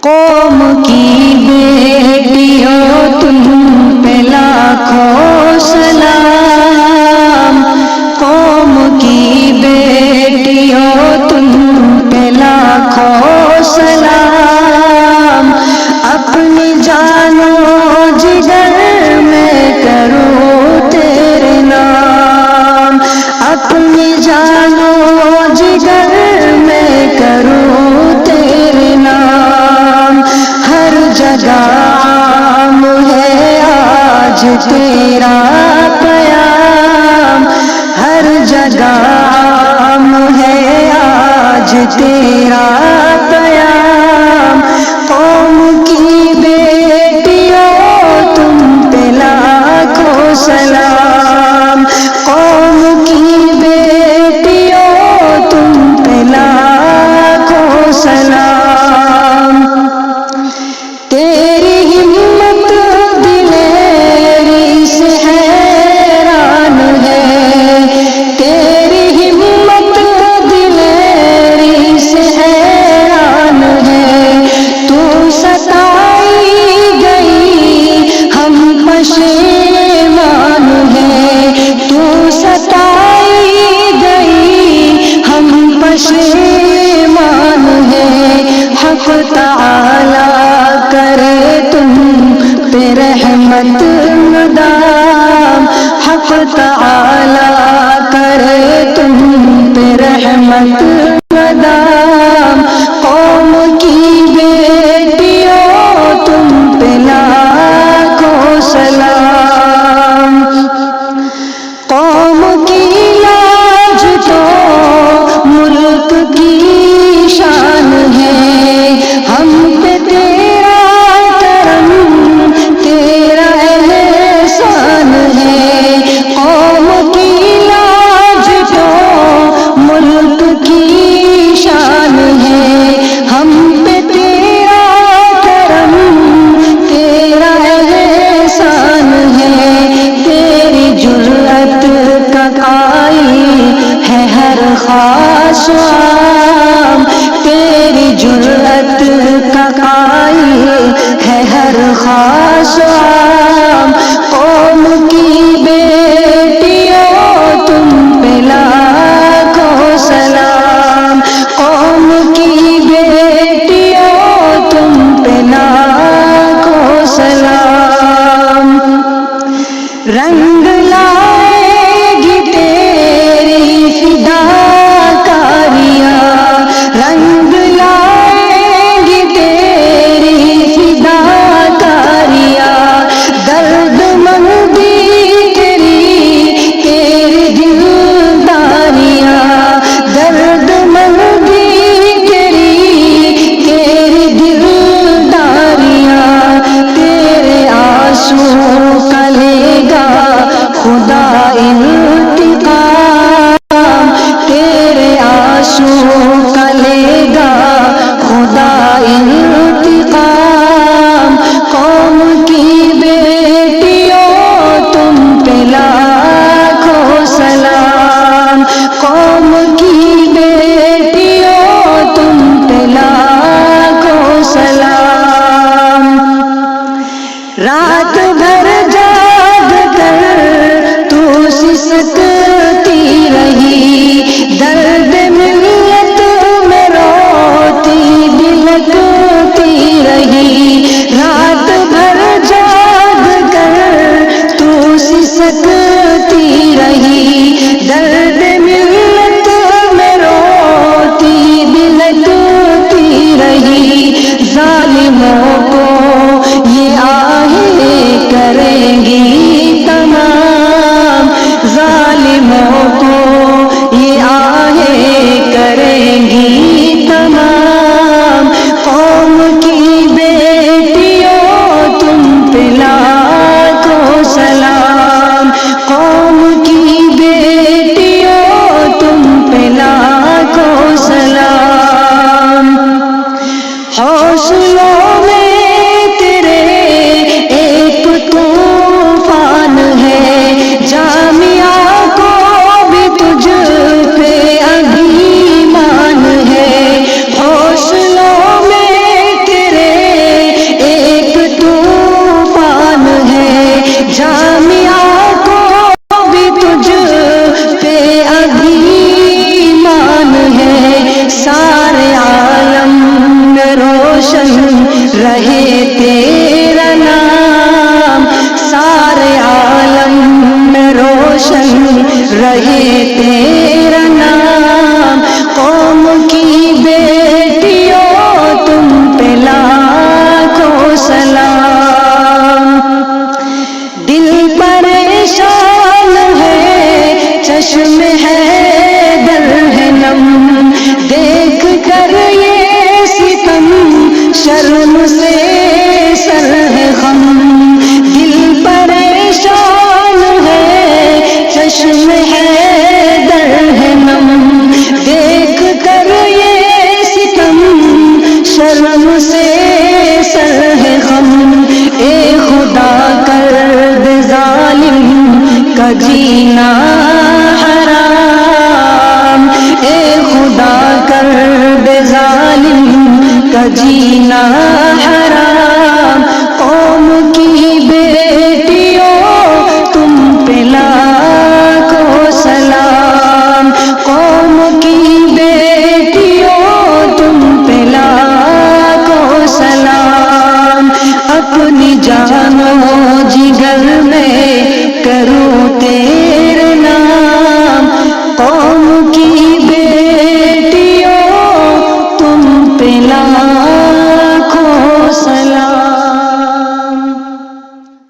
قوم کی بیٹیوں تم پہ لاکھوں سلام، قوم کی بیٹیوں تم پہ لاکھوں سلام، اپنی جانو جگر میں کروں تیرے نام، اپنی جانو جگر میں کروں تیرے نام، ہر جگہ عام ہے آج تیرا پیام، ہر جگہ عام ہے آج تیرا پیام، قوم کی بیٹیوں تم پہ لاکھوں سلام، قوم کی بیٹیوں تم پہ لاکھوں سلام، تیری ہمت دلیری سے حیران ہے، تیری ہمت دلیری سے حیران ہے، تو ستائی گئی ہم پشیمان ہیں، تو ستائی گئی ہم پشیمان ہیں، حق تعالی کرے تم پہ رحمت مدام، حق تعالی کرے تم پہ رحمت مدام، قوم کی بیٹیوں تم پہ لاکھوں سلام، قوم کی لاج تو ملک کی شان ہے، ہم پہ تیرا کرم تیرا احسان ہے، قوم کی لاج تو ملک کی شان ہے، ہم پہ تیرا کرم تیرا احسان ہے، تیری جرأت کا قائل ہے ہر خاص عام، تیری جرأت کا قائل ہے ہر خاص عام، قوم کی بیٹیوں تم پہ لاکھوں سلام، قوم کی بیٹیوں تم پہ لاکھوں سلام، رنگ لائے گی تیری فداکاریاں، رنگ لائے گی تیری فداکاریاں، درد مندی تیری تیری دلداریاں، درد مندی تیری تیری دلداریاں، تیرے آنسو کا لے گا خدا انتقام، تیرے آنسو کا لے گا خدا انتقام، قوم کی بیٹیوں تم پہ لاکھوں سلام، قوم کی بیٹیوں تم پہ لاکھوں سلام، رات بھر جاگ کر تو سسکتی رہی، درد ملت میں روتی بلکتی رہی، رات بھر جاگ کر تو سسکتی رہی، درد ملت میں روتی بلکتی رہی، ظالموں کو یہ آہیں کریں گی تمام، ظالموں کو یہ آہیں کریں گی تمام، قوم کی بیٹیوں تم پہ لاکھوں سلام، قوم کی بیٹیوں تم پہ لاکھوں سلام، حوصلوں میں تیرے ایک طوفان ہے، جامعہ کو بھی تجھ پہ ابھی مان ہے، حوصلوں میں تیرے روشن رہے تیرا نام، سارے عالم میں روشن رہے تیرا نام، قوم کی بیٹیوں تم پہ لاکھوں سلام۔ دل پریشان ہے چشم ہے در ہے نم، دیکھ کر یہ ستم شرم سے سر ہے خم۔ دل پریشان ہے چشم ہے در ہے نم، دیکھ کر یہ ستم شرم سے سر ہے خم۔ اے خدا کر دے ظالم کا جینا حرام، اے خدا کر دے ظالم کا جینا حرام۔